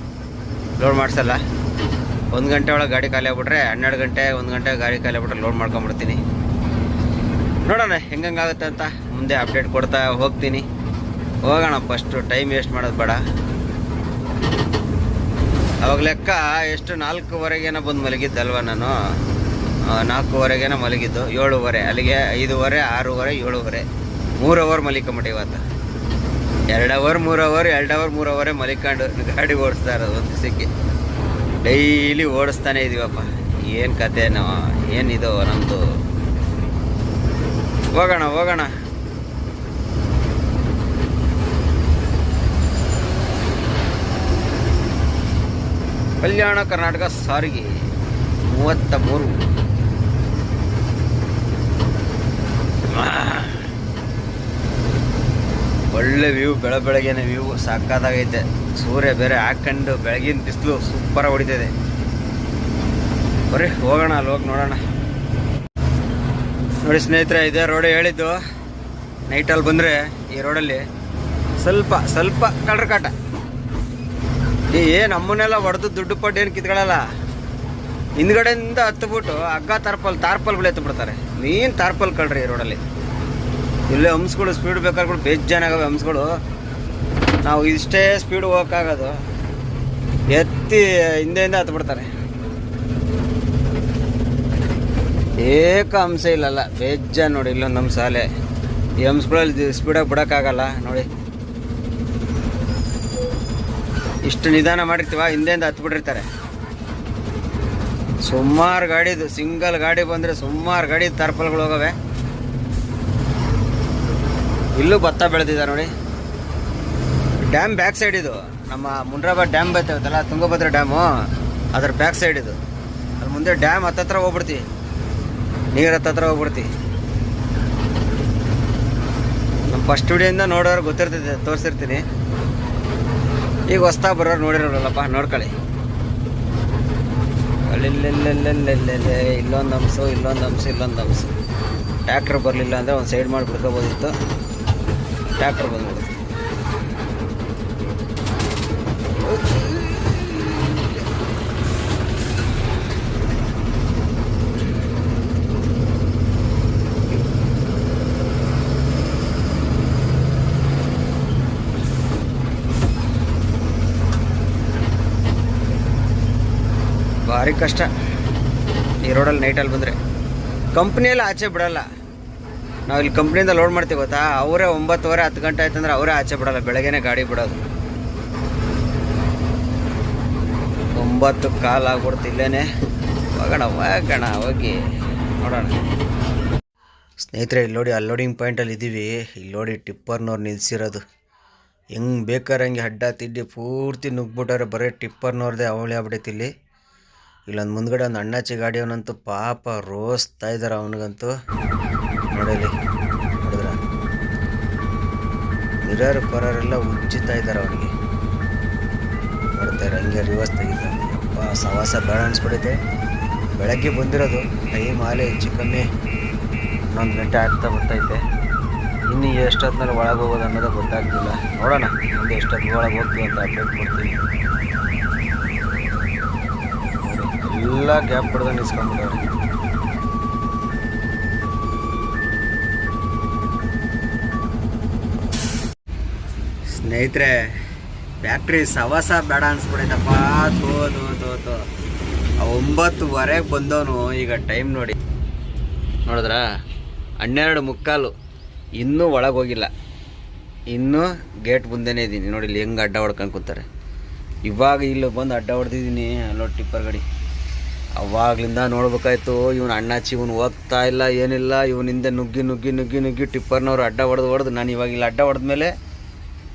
ಲೋಡ್ ಮಾಡಿಸಲ್ಲ. 1 ಗಂಟೆ ಒಳಗೆ ಗಾಡಿ ಖಾಲಿ ಆಗ್ಬಿಟ್ರೆ 12 ಗಂಟೆ 1 ಗಂಟೆ ಗಾಡಿ ಖಾಲಿ ಆಗ್ಬಿಟ್ರೆ ಲೋಡ್ ಮಾಡ್ಕೊಂಬಿಡ್ತೀನಿ. ನೋಡೋಣ ಹೆಂಗಾಗುತ್ತೆ ಅಂತ ಮುಂದೆ ಅಪ್ಡೇಟ್ ಕೊಡ್ತಾ ಹೋಗ್ತೀನಿ. ಹೋಗೋಣ, ಫಸ್ಟು ಟೈಮ್ ವೇಸ್ಟ್ ಮಾಡೋದು ಬೇಡ. ಅವಾಗ ಲೆಕ್ಕ ಎಷ್ಟು 4:15 ಬಂದು ಮಲಗಿದ್ದಲ್ವ ನಾನು. 4:15 ಮಲಗಿದ್ದು, 7:30 ಅಲ್ಲಿಗೆ 5:30 6:30 7:30 3 ಅವರ್ ಮಲಿಕೊಂಬಿಟ್ಟು ಇವತ್ತು. 2 ಅವರ್ 3 ಅವರ್ 2 ಅವರ್ 3 ಅವರೇ ಮಲಿಕೊಂಡು ಗಾಡಿ ಓಡಿಸ್ತಾ ಇರೋದು ಒಂದು ದಿವಸಕ್ಕೆ. ಡೈಲಿ ಓಡಿಸ್ತಾನೆ ಇದೀವಪ್ಪ. ಏನು ಕತೆ ನಾವು, ಏನಿದು ನಮ್ಮದು. ಹೋಗೋಣ. ಕಲ್ಯಾಣ ಕರ್ನಾಟಕ ಸಾರಿಗೆ 33. ಒಳ್ಳೆ ವ್ಯೂ, ಬೆಳಗ್ಗೆನೆ ವ್ಯೂ ಸಾಕಾದಾಗೈತೆ. ಸೂರ್ಯ ಬೇರೆ ಹಾಕೊಂಡು ಬೆಳಗಿನ ಬಿಸಿಲು ಸೂಪರ್ ಹೊಡಿತಿದೆ. ಬರ್ರಿ ಹೋಗೋಣ, ಅಲ್ಲಿ ಹೋಗಿ ನೋಡೋಣ. ನೋಡಿ ಸ್ನೇಹಿತರೆ, ಇದೇ ರೋಡ್ ಹೇಳಿದ್ದು. ನೈಟಲ್ಲಿ ಬಂದರೆ ಈ ರೋಡಲ್ಲಿ ಸ್ವಲ್ಪ ಕಳ್ರ ಕಾಟ. ನಮ್ಮನ್ನೆಲ್ಲ ಹೊಡೆದು ದುಡ್ಡು ಪಟ್ಟು ಏನು ಕಿತ್ಕೊಳ್ಳಲ್ಲ. ಹಿಂದ್ಗಡೆಯಿಂದ ಹತ್ತುಬಿಟ್ಟು ಹಗ್ಗ ತಾರ್ಪಲ್ಗಳು ಎತ್ತು ಬಿಡ್ತಾರೆ. ನೀನು ತಾರ್ಪಲ್ ಕಳ್ರಿ ಈ ರೋಡಲ್ಲಿ. ಇಲ್ಲೇ ಹಂಸ್ಗಳು ಸ್ಪೀಡ್ ಬೇಕಾದ್ರೆ ಬೇಜಾನಾಗವೆ ಹಂಸ್ಗಳು. ನಾವು ಇಷ್ಟೇ ಸ್ಪೀಡ್ ಹೋಗೋಕ್ಕಾಗೋದು, ಎತ್ತಿ ಹಿಂದೆಯಿಂದ ಹತ್ತು ಬಿಡ್ತಾರೆ. ಏಕ ಹಂಸ ಇಲ್ಲಲ್ಲ, ಬೇಜಾನ್ ನೋಡಿ. ಇಲ್ಲೊಂದು ಹಂಸ ಅಲೆ. ಈ ಹಂಸ್ಗಳಲ್ಲಿ ಸ್ಪೀಡಾಗಿ ಬಿಡೋಕ್ಕಾಗಲ್ಲ ನೋಡಿ. ಇಷ್ಟು ನಿಧಾನ ಮಾಡಿರ್ತೀವ, ಹಿಂದೆಯಿಂದ ಹತ್ತು ಬಿಟ್ಟಿರ್ತಾರೆ. ಸುಮಾರು ಗಾಡಿದು, ಸಿಂಗಲ್ ಗಾಡಿ ಬಂದರೆ ಸುಮಾರು ಗಾಡಿ ತಾರ್ಪಲ್ಗಳು ಹೋಗವೆ. ಇಲ್ಲೂ ಭತ್ತ ಬೆಳೆದಿದ್ದಾರೆ ನೋಡಿ. ಡ್ಯಾಮ್ ಬ್ಯಾಕ್ ಸೈಡ್ ಇದು. ನಮ್ಮ ಮುಂಡ್ರಾಬಾದ್ ಡ್ಯಾಮ್ ಬರ್ತೈತಲ್ಲ, ತುಂಗಭದ್ರಾ ಡ್ಯಾಮು, ಅದ್ರ ಬ್ಯಾಕ್ ಸೈಡ್ ಇದು. ಅಲ್ಲಿ ಮುಂದೆ ಡ್ಯಾಮ್ ಹತ್ತತ್ರ ಹೋಗ್ಬಿಡ್ತೀವಿ, ನೀರು ಹತ್ತತ್ರ ಹೋಗ್ಬಿಡ್ತೀವಿ. ನಮ್ಮ ಫಸ್ಟ್ ವಿಡಿಯೋಯಿಂದ ನೋಡೋರು ಗೊತ್ತಿರ್ತೈತೆ, ತೋರಿಸಿರ್ತೀನಿ. ಈಗ ಹೊಸ್ತಾ ಬರೋರು ನೋಡಿರೋಲ್ಲಪ್ಪ, ನೋಡ್ಕೊಳ್ಳಿ. ಅಲ್ಲಿಲ್ಲೆಲ್ಲೆಲ್ಲೆಲ್ಲೆಲ್ಲೆ ಇಲ್ಲೊಂದು ಹಂಸು. ಟ್ಯಾಕ್ಟ್ರ್ ಬರಲಿಲ್ಲ ಅಂದರೆ ಒಂದು ಸೈಡ್ ಮಾಡಿ ಬಿಡ್ಕೋಬೋದಿತ್ತು. ಟ್ಯಾಕ್ಟ್ರ್ ಬಂದ್ಬಿಡುತ್ತೆ. ಭಾರಿ ಕಷ್ಟ ಈ ರೋಡಲ್ಲಿ ನೈಟಲ್ಲಿ ಬಂದರೆ. ಕಂಪ್ನಿಯಲ್ಲಿ ಆಚೆ ಬಿಡಲ್ಲ. ನಾವು ಇಲ್ಲಿ ಕಂಪ್ನಿಯಿಂದ ಲೋಡ್ ಮಾಡ್ತೀವಿ ಗೊತ್ತಾ, ಅವರೇ 9:30 10 ಗಂಟೆ ಆಯ್ತಂದ್ರೆ ಅವರೇ ಆಚೆ ಬಿಡಲ್ಲ. ಬೆಳಗ್ಗೆನೇ ಗಾಡಿ ಬಿಡೋದು. 9:15 ಆಗ್ಬಿಡ್ತು. ಇಲ್ಲೇನೆ ಹೋಗೋಣ ಹೋಗಿ ನೋಡೋಣ. ಸ್ನೇಹಿತರೆ, ಇಲ್ಲಿ ನೋಡಿ, ಅನ್ಲೋಡಿಂಗ್ ಪಾಯಿಂಟಲ್ಲಿ ಇದ್ದೀವಿ. ಇಲ್ಲಿ ನೋಡಿ ಟಿಪ್ಪರ್ನವ್ರು ನಿಲ್ಸಿರೋದು. ಹೆಂಗೆ ಬೇಕಾದ್ರೆ ಹಂಗೆ ಅಡ್ಡ ತಿಡ್ಡಿ ಪೂರ್ತಿ ನುಗ್ಬಿಟ್ಟವ್ರೆ. ಬರೀ ಟಿಪ್ಪರ್ನವ್ರದ್ದೇ ಅವಳಿ ಆಗ್ಬಿಟ್ಟೈತಿ ಇಲ್ಲಿ. ಇಲ್ಲೊಂದು ಮುಂದ್ಗಡೆ ಒಂದು ಅಣ್ಣಾಚಿ ಗಾಡಿಯವನಂತೂ ಪಾಪ ರೋಸ್ತಾ ಇದ್ದಾರೆ. ಅವನಿಗಂತೂ ನೋಡಲಿ, ನೋಡಿದ್ರ ಮಿರರ್ ಪರರೆಲ್ಲ ಉಜ್ಜಿತಾ ಇದ್ದಾರೆ ಅವನಿಗೆ. ನೋಡ್ತಾರೆ ಹಂಗೆ ರಿವರ್ಸ್ ತೆಗಿತಾನೆ. ಅಪ್ಪ ಸವಾಸ ಬೇಡ ಅನ್ಸ್ಬಿಡೈತೆ. ಬೆಳಗ್ಗೆ ಬಂದಿರೋದು, ಟೈಮ್ ಆಲೆ ಹೆಚ್ಚು ಕಮ್ಮಿ 11 ಗಂಟೆ ಆಗ್ತಾ ಬರ್ತೈತೆ. ಇನ್ನು ಎಷ್ಟೊತ್ತಿನಲ್ಲಿ ಒಳಗೆ ಹೋಗೋದು ಅನ್ನೋದು ಗೊತ್ತಾಗ್ತಿಲ್ಲ. ನೋಡೋಣ ಮುಂದೆ ಎಷ್ಟೊತ್ತಿಗೆ ಒಳಗೆ ಹೋಗ್ತೀವಿ ಅಂತ ಅಪ್ಡೇಟ್ ಕೊಡ್ತೀನಿ. ಎಲ್ಲ ಗ್ಯಾಪ್ ಬಿಡ್ದಂಗೆ ನಿಲ್ಸ್ಕೊಂಡ್ಬಿಟ್ಟವ್ರೆ. ಸ್ನೇಹಿತರೆ, ಫ್ಯಾಕ್ಟ್ರಿ ಸವಾಸ ಬೇಡ ಅನ್ಸ್ಬಿಡೈತಪ್ಪ. ತೋ 9:15 ಬಂದವನು. ಈಗ ಟೈಮ್ ನೋಡಿ, ನೋಡಿದ್ರ 12:45. ಇನ್ನೂ ಒಳಗೆ ಹೋಗಿಲ್ಲ, ಇನ್ನೂ ಗೇಟ್ ಮುಂದೆನೇ ಇದ್ದೀನಿ. ನೋಡಿ ಇಲ್ಲಿ ಹೆಂಗೆ ಅಡ್ಡ ಹೊಡ್ಕೊಂಡು ಕೂತಾರೆ. ಇವಾಗ ಇಲ್ಲಿ ಬಂದು ಅಡ್ಡ ಹೊಡೆದಿದ್ದೀನಿ. ಅಲ್ಲೋ ಟಿಪ್ಪರ್ ಗಾಡಿ. ಅವಾಗ್ಲಿಂದ ನೋಡ್ಬೇಕಾಯ್ತು. ಇವನು ಅಣ್ಣಾಚಿ, ಇವನು ಹೋಗ್ತಾ ಇಲ್ಲ, ಏನಿಲ್ಲ. ಇವನಿಂದ ನುಗ್ಗಿ ಟಿಪ್ಪರ್ನವ್ರು ಅಡ್ಡ ಹೊಡೆದು ನಾನು ಇವಾಗ ಇಲ್ಲಿ ಅಡ್ಡ ಹೊಡೆದ್ಮೇಲೆ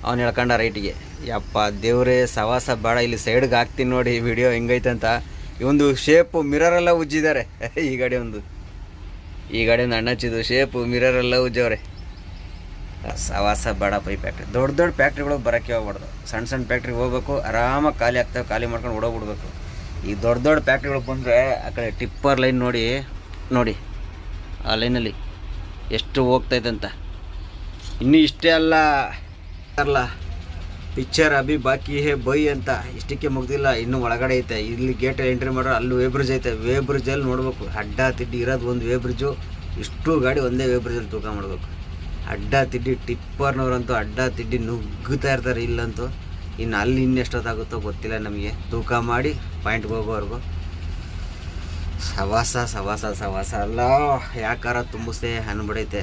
ಅವ್ನು ಹೇಳ್ಕೊಂಡ ರೈಟಿಗೆ. ಯಪ್ಪ ದೇವ್ರೇ, ಸವಾಸ ಬೇಡ. ಇಲ್ಲಿ ಸೈಡ್ಗೆ ಹಾಕ್ತೀನಿ ನೋಡಿ ವಿಡಿಯೋ ಹೆಂಗೈತೆ ಅಂತ. ಇವೊಂದು ಶೇಪು ಮಿರರೆಲ್ಲ ಉಜ್ಜಿದ್ದಾರೆ. ಈ ಗಾಡಿ ಒಂದು ಅಣ್ಣಾಚಿದು ಶೇಪು ಮಿರರೆಲ್ಲ ಉಜ್ಜವ್ರೆ. ಸವಾಸ ಬೇಡ. ಪೈ ಫ್ಯಾಕ್ಟ್ರಿ, ದೊಡ್ಡ ಫ್ಯಾಕ್ಟ್ರಿಗಳಿಗೆ ಬರೋಕ್ಕೆ ಹೋಗ್ಬಾರ್ದು. ಸಣ್ಣ ಫ್ಯಾಕ್ಟ್ರಿಗೆ ಹೋಗ್ಬೇಕು, ಆರಾಮಾಗಿ ಖಾಲಿ ಆಗ್ತವೆ. ಖಾಲಿ ಮಾಡ್ಕೊಂಡು ಓಡೋಗ್ಬಿಡ್ಬೇಕು. ಈ ದೊಡ್ಡ ಫ್ಯಾಕ್ಟ್ರಿಗಳಿಗೆ ಬಂದರೆ ಆ ಕಡೆ ಟಿಪ್ಪರ್ ಲೈನ್ ನೋಡಿ ಆ ಲೈನಲ್ಲಿ ಎಷ್ಟು ಹೋಗ್ತೈತೆ ಅಂತ. ಇನ್ನೂ ಇಷ್ಟೇ ಅಲ್ಲ, ಅಲ್ಲ ಪಿಕ್ಚರ್ ಅಭಿ ಬಾಕಿ ಹೇ ಬೈ ಅಂತ ಇಷ್ಟಕ್ಕೆ ಮುಗ್ದಿಲ್ಲ, ಇನ್ನೂ ಒಳಗಡೆ ಐತೆ. ಇಲ್ಲಿ ಗೇಟ್ ಎಂಟ್ರಿ ಮಾಡೋ ಅಲ್ಲಿ ವೇ ಬ್ರಿಡ್ಜ್ ಐತೆ. ವೇ ಬ್ರಿಡ್ಜಲ್ಲಿ ನೋಡ್ಬೇಕು, ಅಡ್ಡ ತಿಡ್ಡಿ ಇರೋದು ಒಂದು ವೇ ಬ್ರಿಡ್ಜು. ಇಷ್ಟು ಗಾಡಿ ಒಂದೇ ವೇ ಬ್ರಿಡ್ಜಲ್ಲಿ ತೂಕ ಮಾಡಬೇಕು. ಅಡ್ಡ ತಿಡ್ಡಿ ಟಿಪ್ಪರ್ನವ್ರಂತೂ ಅಡ್ಡ ತಿಡ್ಡಿ ನುಗ್ಗುತ್ತಾ ಇರ್ತಾರೆ ಇಲ್ಲಂತೂ. ಇನ್ನು ಅಲ್ಲಿ ಇನ್ನೆಷ್ಟೊತ್ತಾಗುತ್ತೋ ಗೊತ್ತಿಲ್ಲ ನಮಗೆ. ತೂಕ ಮಾಡಿ ಪಾಯಿಂಟ್ಗೆ ಹೋಗೋವರೆಗೂ ಸವಾಸ ಅಲ್ಲ. ಯಾಕಾರ ತುಂಬಿಸೆ ಅನ್ಬಿಡೈತೆ.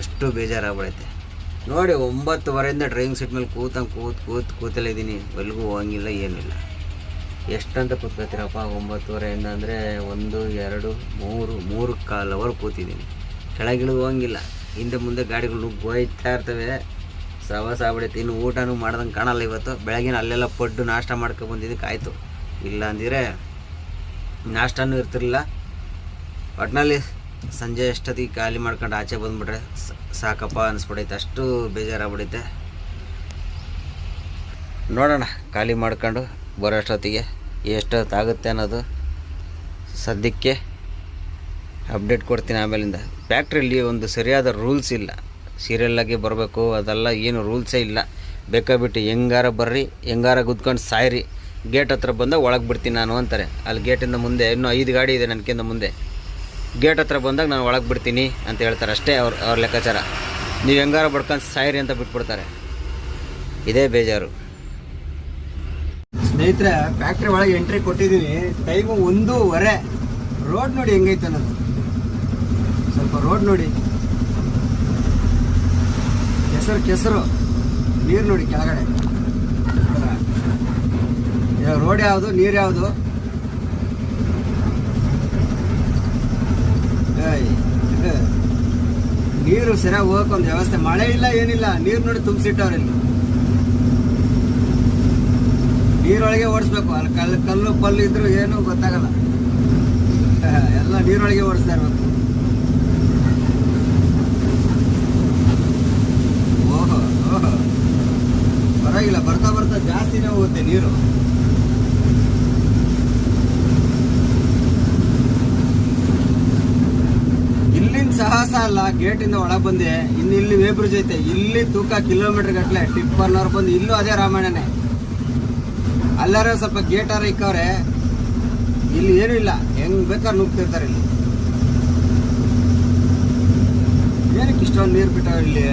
ಎಷ್ಟು ಬೇಜಾರಾಗ್ಬಿಡೈತೆ ನೋಡಿ. 9:30 ಡ್ರೈವಿಂಗ್ ಸೀಟ್ ಮೇಲೆ ಕೂತಲ್ಲೇ ಇದ್ದೀನಿ. ಎಲ್ಲಿಗೂ ಹೋಗಂಗಿಲ್ಲ, ಏನಿಲ್ಲ. ಎಷ್ಟಂತ ಕೂತ್ಕೊತೀರಪ್ಪ 9:30 ಅಂದರೆ 1, 2, 3 ಕಾಲ್ ಅವರ್ ಕೂತಿದ್ದೀನಿ. ಕೆಳಗಿಳಿದು ಹೋಗಂಗಿಲ್ಲ. ಹಿಂದೆ ಮುಂದೆ ಗಾಡಿಗಳು ನುಗ್ಗಿ ಹೋಯ್ತಾ ಇರ್ತವೆ. ಸವಾಸ ಆಗ್ಬಿಡೈತೆ. ಇನ್ನು ಊಟನೂ ಮಾಡ್ದಂಗೆ ಕಾಣಲ್ಲ ಇವತ್ತು. ಬೆಳಗಿನ ಅಲ್ಲೆಲ್ಲ ಪಡ್ಡು ನಾಷ್ಟ ಮಾಡ್ಕೊಬಂದಿದ್ದಕ್ಕೆ ಆಯಿತು. ಇಲ್ಲ ಅಂದಿದ್ರೆ ನಾಷ್ಟನೂ ಇರ್ತಿರಲಿಲ್ಲ. ಒಟ್ಟಿನಲ್ಲಿ ಸಂಜೆ ಎಷ್ಟೊತ್ತಿಗೆ ಖಾಲಿ ಮಾಡ್ಕೊಂಡು ಆಚೆ ಬಂದುಬಿಟ್ರೆ ಸಾಕಪ್ಪ ಅನಿಸ್ಬಿಡೈತೆ. ಅಷ್ಟು ಬೇಜಾರಾಗ್ಬಿಡೈತೆ. ನೋಡೋಣ ಖಾಲಿ ಮಾಡ್ಕೊಂಡು ಬರೋ ಅಷ್ಟೊತ್ತಿಗೆ ಎಷ್ಟೊತ್ತಾಗುತ್ತೆ ಅನ್ನೋದು ಸದ್ಯಕ್ಕೆ ಅಪ್ಡೇಟ್ ಕೊಡ್ತೀನಿ ಆಮೇಲಿಂದ. ಫ್ಯಾಕ್ಟ್ರಿಯಲ್ಲಿ ಒಂದು ಸರಿಯಾದ ರೂಲ್ಸ್ ಇಲ್ಲ. ಸೀರಿಯಲ್ಲಾಗಿ ಬರಬೇಕು ಅದೆಲ್ಲ ಏನು ರೂಲ್ಸೇ ಇಲ್ಲ. ಬೇಕಾಬಿಟ್ಟು ಹೆಂಗಾರ ಬರ್ರಿ, ಹೆಂಗಾರ ಗುದ್ಕೊಂಡು ಸಾಯ್ರಿ, ಗೇಟ್ ಹತ್ರ ಬಂದಾಗ ಒಳಗೆ ಬಿಡ್ತೀನಿ ನಾನು ಅಂತಾರೆ. ಅಲ್ಲಿ ಗೇಟಿಂದ ಮುಂದೆ ಇನ್ನೂ 5 ಗಾಡಿ ಇದೆ ನನಗಿಂತ ಮುಂದೆ. ಗೇಟ್ ಹತ್ರ ಬಂದಾಗ ನಾನು ಒಳಗೆ ಬಿಡ್ತೀನಿ ಅಂತ ಹೇಳ್ತಾರೆ ಅಷ್ಟೇ. ಅವ್ರ ಲೆಕ್ಕಾಚಾರ. ನೀವು ಹೆಂಗಾರ ಬಡ್ಕೊಂಡು ಸಾಯ್ರಿ ಅಂತ ಬಿಟ್ಬಿಡ್ತಾರೆ. ಇದೇ ಬೇಜಾರು. ಸ್ನೇಹಿತರೆ, ಫ್ಯಾಕ್ಟ್ರಿ ಒಳಗೆ ಎಂಟ್ರಿ ಕೊಟ್ಟಿದ್ದೀನಿ. ಟೈಮು 1:15. ರೋಡ್ ನೋಡಿ ಹೆಂಗೈತೆ ಅನ್ನೋದು. ಸ್ವಲ್ಪ ರೋಡ್ ನೋಡಿ, ಕೆಸರು ನೀರು ನೋಡಿ ಕೆಳಗಡೆ. ರೋಡ್ ಯಾವುದು, ನೀರು ಯಾವುದು? ನೀರು ಸರಿಯಾಗಿ ಹೋಗಕ್ಕೊಂದು ವ್ಯವಸ್ಥೆ. ಮಳೆ ಇಲ್ಲ, ಏನಿಲ್ಲ. ನೀರು ನೋಡಿ ತುಂಬಿಸಿಟ್ಟವ್ರೆ ಇಲ್ಲಿ. ನೀರೊಳಗೆ ಓಡಿಸ್ಬೇಕು. ಅಲ್ಲಿ ಕಲ್ಲು ಪಲ್ಲು ಇದ್ರು ಏನು ಗೊತ್ತಾಗಲ್ಲ. ಎಲ್ಲ ನೀರೊಳಗೆ ಓಡಿಸ್ತಾ ಇರ್ಬೇಕು. ಓಹೋ ಪರವಾಗಿಲ್ಲ. ಬರ್ತಾ ಜಾಸ್ತಿನೇ ಹೋಗುತ್ತೆ ನೀರು. ಇಲ್ಲಿಂದ ಸಾಹಸ ಅಲ್ಲ. ಗೇಟಿಂದ ಒಳಗೆ ಬಂದೆ. ಇನ್ನು ಇಲ್ಲಿ ವೇ ಬ್ರಿಡ್ಜ್ ಐತೆ. ಇಲ್ಲಿ ತೂಕ ಕಿಲೋಮೀಟರ್ ಗಟ್ಟಲೆ ಟಿಪ್ಪರ್ನವ್ರು ಬಂದು ಇಲ್ಲೂ ಅದೇ ರಾಮಾಯಣನೇ. ಅಲ್ಲಾರ ಸ್ವಲ್ಪ ಗೇಟಾರ ಇಕ್ಕವ್ರೆ. ಇಲ್ಲಿ ಏನೂ ಇಲ್ಲ. ಹೆಂಗ್ ಬೇಕಾದ್ರೆ ನುಗ್ತಿರ್ತಾರೆ ಇಲ್ಲಿ. ಏನಕ್ಕೆ ಇಷ್ಟೊಂದು ನೀರು ಬಿಟ್ಟವ್ರು ಇಲ್ಲಿ?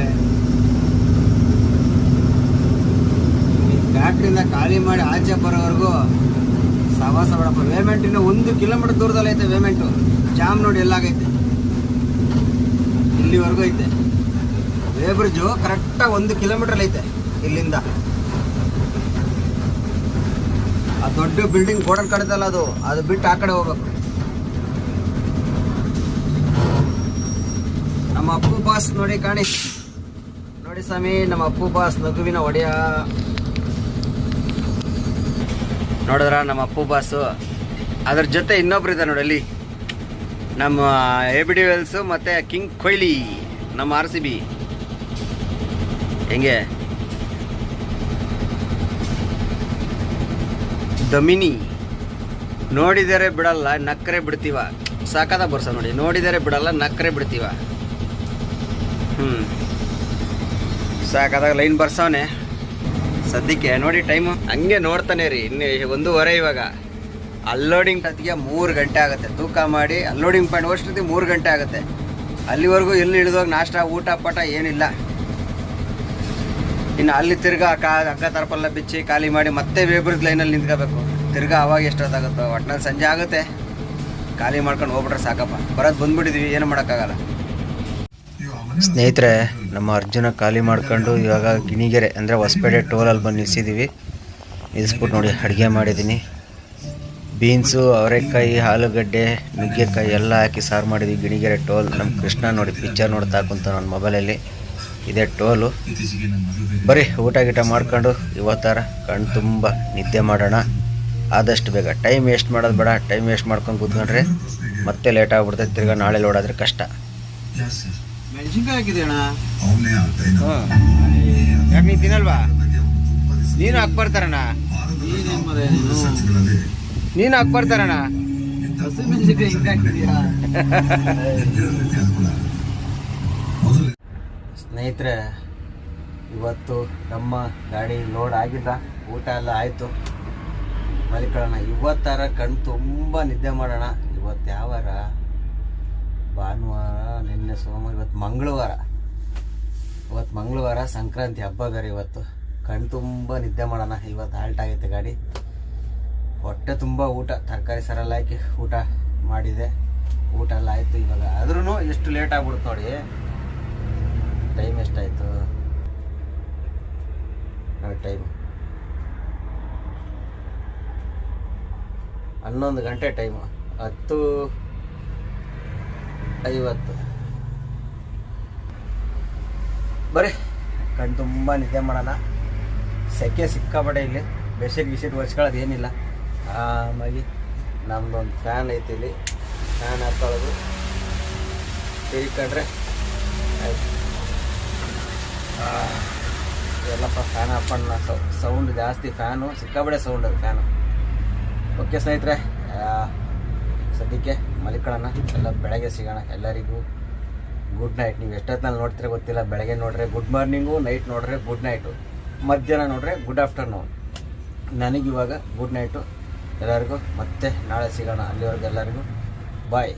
ಫ್ಯಾಕ್ಟ್ರಿಯಿಂದ ಖಾಲಿ ಮಾಡಿ ಆಚೆ ಬರೋವರೆಗೂ ಸವಾಸ ಬಿಡಪ್ಪ. ವೇಮೆಂಟಿನ 1 ಕಿಲೋಮೀಟರ್ ದೂರದಲ್ಲಿ ಐತೆ ವೇಮೆಂಟು. ಜಾಮ್ ನೋಡಿ ಎಲ್ಲಾಗೈತೆ. ಇಲ್ಲಿವರೆಗೂ ಐತೆ ವೇ ಬ್ರಿಡ್ಜು. ಕರೆಕ್ಟಾಗಿ 1 ಕಿಲೋಮೀಟರ್ ಐತೆ ಇಲ್ಲಿಂದ. ಆ ದೊಡ್ಡ ಬಿಲ್ಡಿಂಗ್ ಗೋಡನ್ ಕಡೆದಲ್ಲ, ಅದು ಬಿಟ್ಟು ಆ ಕಡೆ ಹೋಗ್ಬೇಕು. ನಮ್ಮ ಅಪ್ಪು ಬಾಸ್ ನೋಡಿ ನೋಡಿ ಸ್ವಾಮಿ. ನಮ್ಮ ಅಪ್ಪು ಬಾಸ್ ನಗುವಿನ ಒಡೆಯ. ನೋಡಿದ್ರ ನಮ್ಮ ಅಪ್ಪು ಬಾಸು. ಅದ್ರ ಜೊತೆ ಇನ್ನೊಬ್ರು ಇದ್ದಾರೆ ನೋಡಿ ಅಲ್ಲಿ. ನಮ್ಮ ABD ವೆಲ್ಸು ಮತ್ತು ಕಿಂಗ್ ಕೊಹ್ಲಿ, ನಮ್ಮ RCB. ಹೆಂಗೆ ದಮಿನಿ ನೋಡಿದರೆ ಬಿಡಲ್ಲ, ನಕ್ಕರೆ ಬಿಡ್ತೀವ. ಸಾಕಾದ ಬರ್ಸ ನೋಡಿ. ನೋಡಿದರೆ ಬಿಡಲ್ಲ, ನಕ್ಕರೆ ಬಿಡ್ತೀವ. ಸಾಕಾದಾಗ ಲೈನ್ ಬರ್ಸವನೆ ಸದ್ಯಕ್ಕೆ. ನೋಡಿ ಟೈಮು ಹಂಗೆ ನೋಡ್ತಾನೆ ರೀ. ಇನ್ನು 1:15 ಇವಾಗ. ಅನ್ಲೋಡಿಂಗ್ ಟತ್ತಿಗೆ 3 ಗಂಟೆ ಆಗುತ್ತೆ. ತೂಕ ಮಾಡಿ ಅನ್ಲೋಡಿಂಗ್ ಪಾಯಿಂಟ್ ಹೋಗೋಷ್ಟೊತ್ತಿಗೆ 3 ಗಂಟೆ ಆಗುತ್ತೆ. ಅಲ್ಲಿವರೆಗೂ ಎಲ್ಲಿ ಇಳಿದೋಗಿ ನಾಷ್ಟ ಊಟ ಪಾಠ ಏನಿಲ್ಲ. ಇನ್ನು ಅಲ್ಲಿ ತಿರ್ಗಾ ಹಗ್ಗ ತರಪೆಲ್ಲ ಬಿಚ್ಚಿ ಖಾಲಿ ಮಾಡಿ ಮತ್ತೆ ವೇ ಬ್ರಿಡ್ಜ್ ಲೈನಲ್ಲಿ ನಿಂತ್ಕೋಬೇಕು. ತಿರ್ಗಾ ಅವಾಗ ಎಷ್ಟೊತ್ತಾಗುತ್ತೋ. ಒಟ್ಟಿನಲ್ಲಿ ಸಂಜೆ ಆಗುತ್ತೆ. ಖಾಲಿ ಮಾಡ್ಕೊಂಡು ಹೋಗ್ಬಿಟ್ರೆ ಸಾಕಪ್ಪ. ಬರೋದು ಬಂದ್ಬಿಟ್ಟಿದ್ವಿ, ಏನು ಮಾಡೋಕ್ಕಾಗಲ್ಲ. ಸ್ನೇಹಿತರೆ, ನಮ್ಮ ಅರ್ಜುನ ಖಾಲಿ ಮಾಡ್ಕೊಂಡು ಇವಾಗ ಗಿಣಿಗೆರೆ ಅಂದರೆ ಹೊಸಪೇಟೆ ಟೋಲಲ್ಲಿ ಬಂದು ನಿಲ್ಸಿದ್ದೀವಿ. ನಿಲ್ಲಿಸ್ಬಿಟ್ಟು ನೋಡಿ ಅಡುಗೆ ಮಾಡಿದ್ದೀನಿ. ಬೀನ್ಸು, ಅವರೆಕಾಯಿ, ಆಲೂಗಡ್ಡೆ, ನುಗ್ಗೆಕಾಯಿ ಎಲ್ಲ ಹಾಕಿ ಸಾರು ಮಾಡಿದ್ವಿ. ಗಿಣಿಗೆರೆ ಟೋಲ್. ನಮ್ಮ ಕೃಷ್ಣ ನೋಡಿ ಪಿಕ್ಚರ್ ನೋಡ್ತಾ ಕುಂತ ನನ್ನ ಮೊಬೈಲಲ್ಲಿ. ಇದೇ ಟೋಲು. ಬರೀ ಊಟ ಗೀಟ ಮಾಡ್ಕೊಂಡು ಇವತ್ತಾರ ಕಣ್ಣು ತುಂಬ ನಿದ್ದೆ ಮಾಡೋಣ. ಆದಷ್ಟು ಬೇಗ. ಟೈಮ್ ವೇಸ್ಟ್ ಮಾಡೋದು ಬೇಡ. ಟೈಮ್ ವೇಸ್ಟ್ ಮಾಡ್ಕೊಂಡು ಕೂತ್ಕೊಂಡ್ರೆ ಮತ್ತೆ ಲೇಟ್ ಆಗ್ಬಿಡ್ತೈತೆ. ತಿರ್ಗಾ ನಾಳೆ ಲೋಡಾದರೆ ಕಷ್ಟ. ಮೆಣಸಿನ್ಕಾಯಿ ಹಾಕಿದೆ ಅಣ್ಣ. ಯಾಕೆ ನೀನು ತಿನ್ನಲ್ವಾ? ನೀನು ಹಾಕ್ಬರ್ತಾರಣ್ಣ. ನೀನು ಹಾಕ್ಬರ್ತಾರಣ್ಣ. ಸ್ನೇಹಿತರೆ, ಇವತ್ತು ನಮ್ಮ ಗಾಡಿ ಲೋಡ್ ಆಗಿಲ್ಲ, ಊಟ ಎಲ್ಲ ಆಯಿತು, ಮಲಿಕೊಳ್ಳೋಣ. ಇವತ್ತಾರ ಕಣ್ಣು ತುಂಬ ನಿದ್ದೆ ಮಾಡೋಣ. ಇವತ್ತು ಯಾವ ವಾರ? ಭಾನುವಾರ, ನಿನ್ನೆ ಸೋಮವಾರ, ಇವತ್ತು ಮಂಗಳವಾರ. ಇವತ್ತು ಮಂಗಳವಾರ, ಸಂಕ್ರಾಂತಿ ಹಬ್ಬ ಬೇರೆ ಇವತ್ತು. ಕಣ್ಣು ತುಂಬ ನಿದ್ದೆ ಮಾಡೋಣ. ಇವತ್ತು ಹಾಲ್ಟ್ ಆಗೈತೆ ಗಾಡಿ. ಹೊಟ್ಟೆ ತುಂಬ ಊಟ, ತರಕಾರಿ ಸರೆಲ್ಲ ಹಾಕಿ ಊಟ ಮಾಡಿದೆ, ಊಟ ಎಲ್ಲ ಆಯಿತು. ಇವಾಗ ಆದ್ರೂ ಎಷ್ಟು ಲೇಟ್ ಆಗ್ಬಿಡ್ತು ನೋಡಿ. ಟೈಮ್ ಎಷ್ಟಾಯಿತು ನೋಡಿ, ಟೈಮ್ 11 ಗಂಟೆ ಟೈಮು, 10:50. ಬರೀ ಕಣ್ಣು ತುಂಬ ನಿದ್ದೆ ಮಾಡೋಣ. ಸೆಕೆ ಸಿಕ್ಕಾಪಟ್ಟೆ ಇಲ್ಲಿ. ಬೆಡ್ಶೀಟ್ ಗಿಶೀಟ್ ಒರೆಸ್ಕೊಳ್ಳೋದು ಏನಿಲ್ಲ. ಆಮೇಲೆ ನಮ್ಮದೊಂದು ಫ್ಯಾನ್ ಐತಿ, ಇಲ್ಲಿ ಫ್ಯಾನ್ ಹಾಕೊಳ್ಳೋದು, ತಿರ್ಕೊಂಡ್ರೆ ಆಯ್ತು. ಎಲ್ಲಪ್ಪ ಫ್ಯಾನ್ ಹಾಕೊಂಡು ಸೌಂಡ್ ಜಾಸ್ತಿ, ಫ್ಯಾನು ಸಿಕ್ಕಾಪಟ್ಟೆ ಸೌಂಡ್ ಅದು ಫ್ಯಾನು. ಓಕೆ ಸ್ನೇಹಿತರೆ, ಸದ್ಯಕ್ಕೆ ಮಲಿಕೊಳ್ಳೋಣ. ಎಲ್ಲ ಬೆಳಗ್ಗೆ ಸಿಗೋಣ. ಎಲ್ಲರಿಗೂ ಗುಡ್ ನೈಟ್. ನೀವು ಎಷ್ಟೊತ್ತಿನಲ್ಲಿ ನೋಡ್ತೀರ ಗೊತ್ತಿಲ್ಲ. ಬೆಳಗ್ಗೆ ನೋಡ್ರೆ ಗುಡ್ ಮಾರ್ನಿಂಗು, ನೈಟ್ ನೋಡ್ರೆ ಗುಡ್ ನೈಟು, ಮಧ್ಯಾಹ್ನ ನೋಡ್ರೆ ಗುಡ್ ಆಫ್ಟರ್ನೂನ್. ನನಗಿವಾಗ ಗುಡ್ ನೈಟು. ಎಲ್ಲರಿಗೂ ಮತ್ತೆ ನಾಳೆ ಸಿಗೋಣ. ಅಲ್ಲಿವರೆಗೂ ಎಲ್ಲರಿಗೂ ಬಾಯ್.